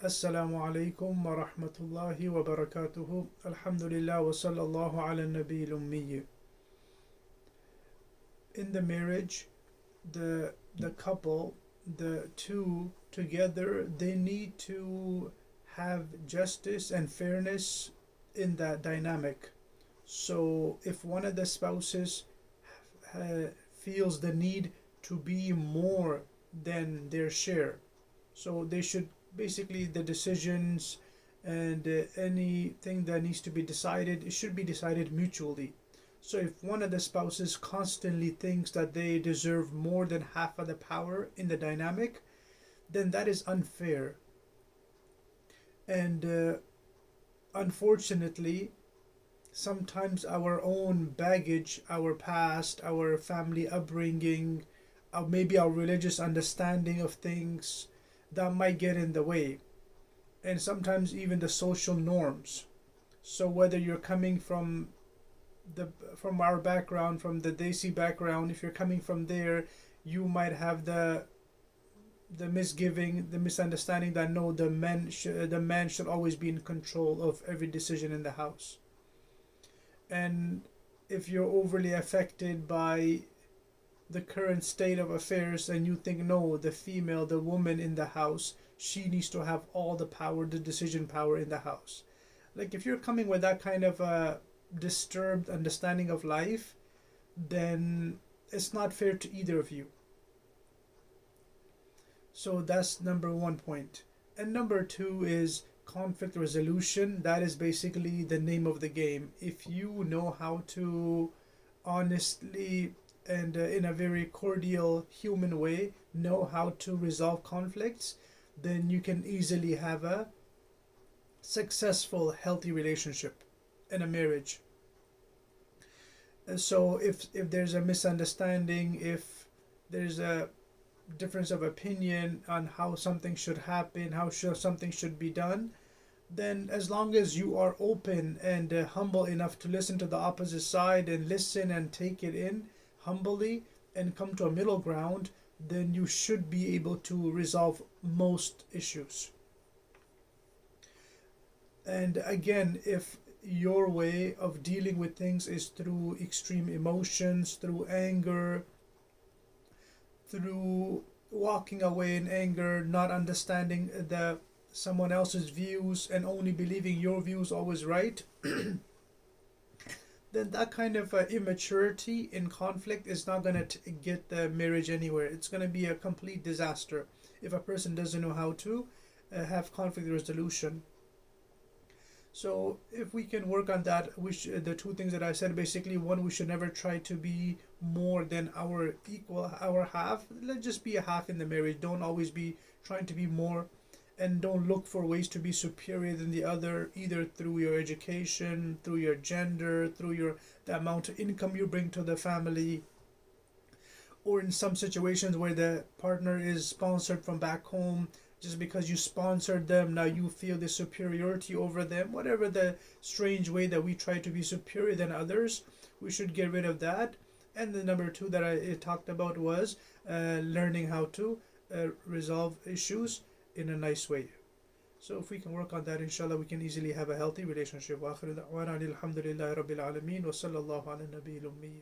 Assalamu alaikum wa rahmatullahi wa barakatuhu. Alhamdulillah wa sallallahu ala nabi ummi. In the marriage, the couple, the two together, they need to have justice and fairness in that dynamic. So if one of the spouses feels the need to be more than their share, so they should basically the decisions and anything that needs to be decided, it should be decided mutually. So if one of the spouses constantly thinks that they deserve more than half of the power in the dynamic, then that is unfair. And unfortunately, sometimes our own baggage, our past, our family upbringing, maybe our religious understanding of things, that might get in the way, and sometimes even the social norms. So whether you're coming the from our background, from the Desi background, if you're coming from there, you might have the misgiving, the misunderstanding that no, the man should always be in control of every decision in the house. And if you're overly affected by the current state of affairs and you think no, the female, the woman in the house, she needs to have all the power, the decision power in the house. Like if you're coming with that kind of a disturbed understanding of life, then it's not fair to either of you. So that's number one point. And number two is conflict resolution. That is basically the name of the game. If you know how to honestly and in a very cordial human way know how to resolve conflicts, then you can easily have a successful healthy relationship in a marriage. So if there's a misunderstanding, if there's a difference of opinion on how something should happen, how something should be done, then as long as you are open and humble enough to listen to the opposite side and listen and take it in humbly and come to a middle ground, then you should be able to resolve most issues. And again, if your way of dealing with things is through extreme emotions, through anger, through walking away in anger, not understanding the someone else's views and only believing your view is always right, then that kind of immaturity in conflict is not going to get the marriage anywhere. It's going to be a complete disaster if a person doesn't know how to have conflict resolution. So if we can work on that, the two things that I said, basically, one, we should never try to be more than our equal, our half. Let's just be a half in the marriage. Don't always be trying to be more, and don't look for ways to be superior than the other, either through your education, through your gender, through the amount of income you bring to the family, or in some situations where the partner is sponsored from back home. Just because you sponsored them, now you feel the superiority over them. Whatever the strange way that we try to be superior than others, we should get rid of that. And the number two that I talked about was learning how to resolve issues in a nice way. So if we can work on that, inshallah, we can easily have a healthy relationship. وآخر دعوانا الحمد لله رب العالمين وصلى الله على النبي الأمي.